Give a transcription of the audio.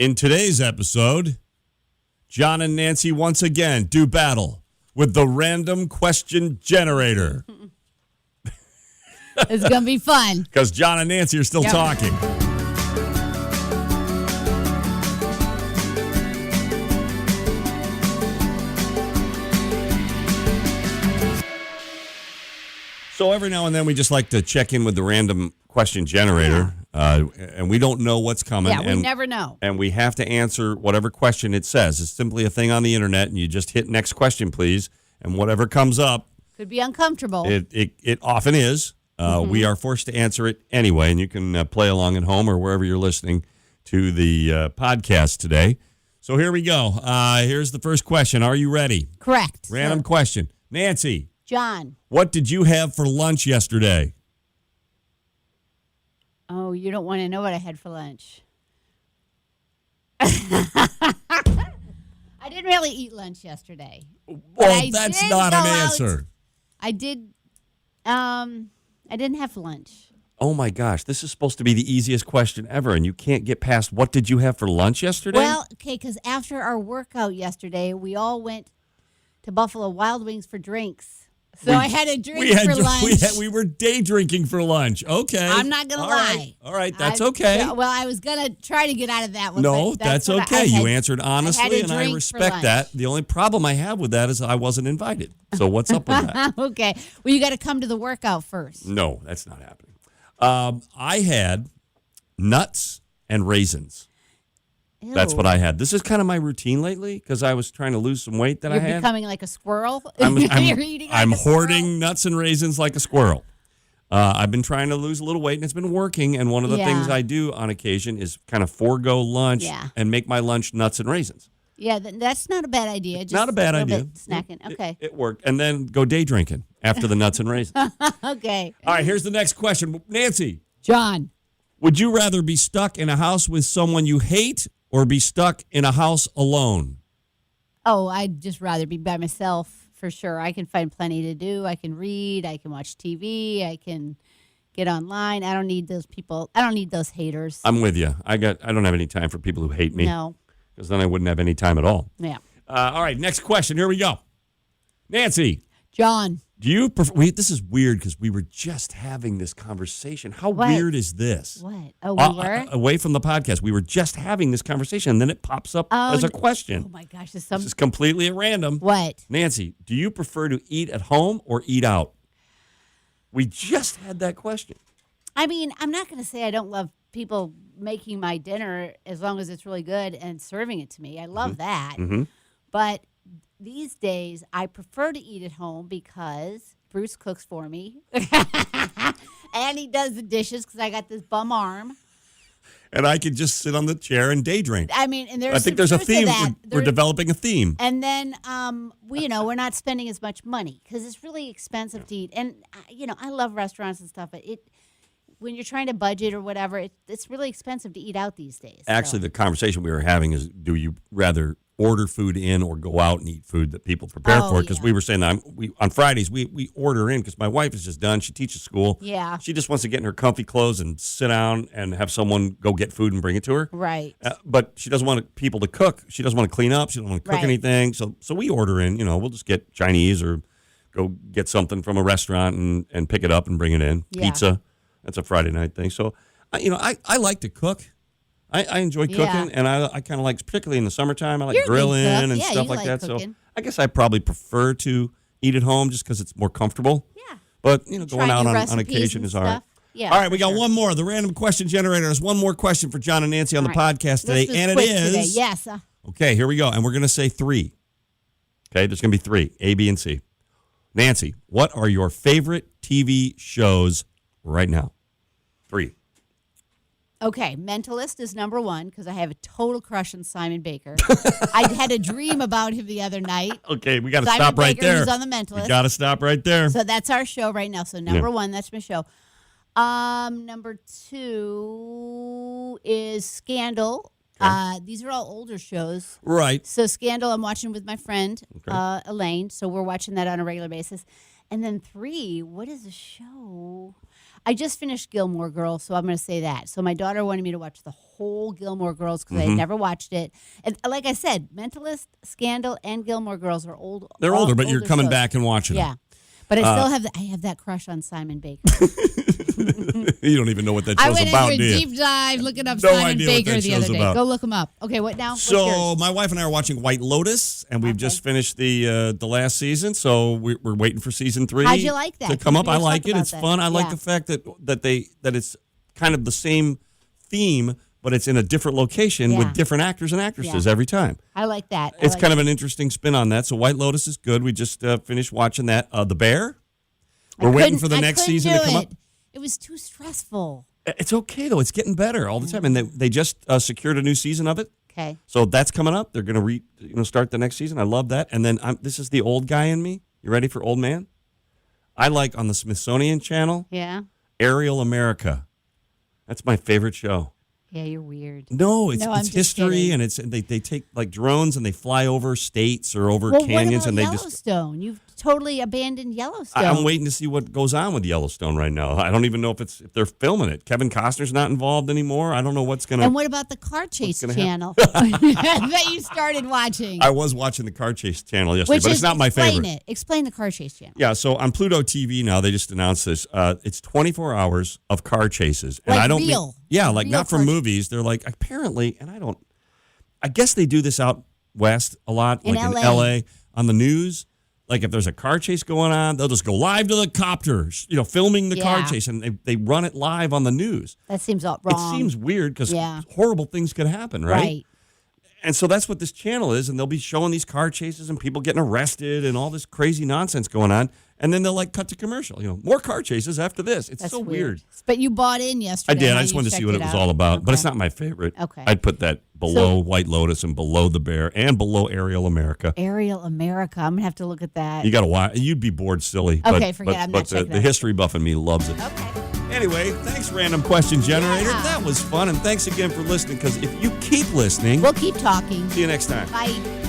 In today's episode, John and Nancy once again do battle with the random question generator. It's going to be fun. Because John and Nancy are still talking. So every now and then we just like to check in with the random question generator, and we don't know what's coming. Yeah, we never know. And we have to answer whatever question it says. It's simply a thing on the internet, and you just hit next question, please, and whatever comes up. Could be uncomfortable. It often is. We are forced to answer it anyway, and you can play along at home or wherever you're listening to the podcast today. So here we go. Here's the first question. Are you ready? Correct. Random question. Nancy. John. What did you have for lunch yesterday? Oh, you don't want to know what I had for lunch. I didn't really eat lunch yesterday. Well, that's not an answer. I didn't have lunch. Oh, my gosh. This is supposed to be the easiest question ever, and you can't get past what did you have for lunch yesterday? Well, okay, because after our workout yesterday, we all went to Buffalo Wild Wings for drinks. So I had a drink for lunch. We were day drinking for lunch. Okay. I'm not going to lie. All right. That's okay. Well, I was going to try to get out of that one. No, that's okay. You answered honestly, and I respect that. The only problem I have with that is I wasn't invited. So what's up with that? Okay. Well, you got to come to the workout first. No, that's not happening. I had nuts and raisins. Ew. That's what I had. This is kind of my routine lately because I was trying to lose some weight that I had. You're becoming like a squirrel? I'm hoarding nuts and raisins like a squirrel. I've been trying to lose a little weight, and it's been working. And one of the things I do on occasion is kind of forego lunch and make my lunch nuts and raisins. Yeah, that's not a bad idea. Just not a bad idea. Snacking. Okay. It worked. And then go day drinking after the nuts and raisins. Okay. All right, here's the next question. Nancy. John. Would you rather be stuck in a house with someone you hate or be stuck in a house alone? Oh, I'd just rather be by myself for sure. I can find plenty to do. I can read. I can watch TV. I can get online. I don't need those people. I don't need those haters. I'm with you. I don't have any time for people who hate me. No. Because then I wouldn't have any time at all. Yeah. All right, next question. Here we go. Nancy. John. Do you prefer... this is weird because we were just having this conversation. How weird is this? What? Oh, we were? Away from the podcast. We were just having this conversation, and then it pops up as a question. Oh, my gosh. This is completely at random. What? Nancy, do you prefer to eat at home or eat out? We just had that question. I mean, I'm not going to say I don't love people making my dinner as long as it's really good and serving it to me. I love that. Mm-hmm. But these days, I prefer to eat at home because Bruce cooks for me. And he does the dishes because I got this bum arm. And I could just sit on the chair and day drink. I mean, and I think there's a theme. We're developing a theme. And then, we're not spending as much money because it's really expensive to eat. And, I love restaurants and stuff, but when you're trying to budget or whatever, it's really expensive to eat out these days. Actually, the conversation we were having is, do you rather order food in or go out and eat food that people prepare for it? Because we were saying that on Fridays, we order in because my wife is just done. She teaches school. Yeah. She just wants to get in her comfy clothes and sit down and have someone go get food and bring it to her. Right. But she doesn't want people to cook. She doesn't want to clean up. She doesn't want to cook anything. So we order in. We'll just get Chinese or go get something from a restaurant and pick it up and bring it in. Yeah. Pizza. That's a Friday night thing. So, I like to cook. I enjoy cooking, and I kind of like, particularly in the summertime, I like grilling and stuff like that. Cooking. So I guess I probably prefer to eat at home just because it's more comfortable. Yeah. But, going out on occasion is all right. Yeah, all right, we got one more. The random question generator has one more question for John and Nancy on the podcast today. And it is. Today. Yes. Okay, here we go. And we're going to say 3. Okay, there's going to be 3, A, B, and C. Nancy, what are your favorite TV shows right now? 3. Okay, Mentalist is number 1 because I have a total crush on Simon Baker. I had a dream about him the other night. Okay, we got to stop right there. He's on the Mentalist. We got to stop right there. So that's our show right now. So number 1, that's my show. Number 2 is Scandal. Okay. These are all older shows. Right. So Scandal, I'm watching with my friend, Elaine. So we're watching that on a regular basis. And then 3, what is the show? I just finished Gilmore Girls, so I'm going to say that. So my daughter wanted me to watch the whole Gilmore Girls because I had never watched it. And like I said, Mentalist, Scandal, and Gilmore Girls are old. They're older, but you're coming shows. back and watching them. Yeah. But I still have that crush on Simon Baker. You don't even know what that I show's went about, into do a you? deep dive looking up No Simon idea what Baker that the other show's day. about. Go look him up. Okay, what now? What's So yours? my wife and I are watching White Lotus, and we've just finished the last season. So we're waiting for season 3. How'd you like that? To come up? I Let's like talk it. about It's that. fun. I like Yeah. the fact that it's kind of the same theme, but it's in a different location Yeah. with different actors and actresses every time. I like that. It's kind of an interesting spin on that. So White Lotus is good. We just finished watching that. The Bear. We're waiting for the next season to come up. It was too stressful. It's okay though. It's getting better all the time, and they just secured a new season of it. Okay. So that's coming up. They're going to start the next season. I love that. And then this is the old guy in me. You ready for old man? I like on the Smithsonian Channel. Yeah. Aerial America. That's my favorite show. Yeah, you're weird. No, I'm it's just history, kidding. and they take like drones and they fly over states or over Well, canyons, what and about they just. Yellowstone? You've totally abandoned Yellowstone. I'm waiting to see what goes on with Yellowstone right now. I don't even know if they're filming it. Kevin Costner's not involved anymore. I don't know what's gonna. And what about the car chase gonna channel that you started watching? I was watching the car chase channel yesterday, Which but is, it's not my explain favorite. it. Explain the car chase channel. Yeah, so on Pluto TV now, they just announced this. It's 24 hours of car chases, and Like I don't real. mean, yeah, like Real not from car movies. They're like apparently, and I guess they do this out west a lot, In like in LA. LA on the news. Like if there's a car chase going on, they'll just go live to the copters, filming the car Yeah. chase, and they run it live on the news. That seems wrong. It seems weird because Yeah. horrible things could happen, right. And so that's what this channel is, and they'll be showing these car chases and people getting arrested and all this crazy nonsense going on, and then they'll like cut to commercial. More car chases after this. It's That's so weird. But you bought in I yesterday. did. huh? I just You wanted to see checked what it was out. all about, but it's Okay. not my favorite. Okay. I'd put that below White Lotus and below The Bear and below Aerial America. Aerial America. I'm gonna have to look at that. You got to watch. You'd be bored silly. Okay, but, forget it. But, I'm not but checking the it out. history buff in me loves it. Okay. Anyway, thanks, Random Question Generator. Yeah. That was fun, and thanks again for listening. Because if you keep listening, We'll keep talking. see you next time. Bye.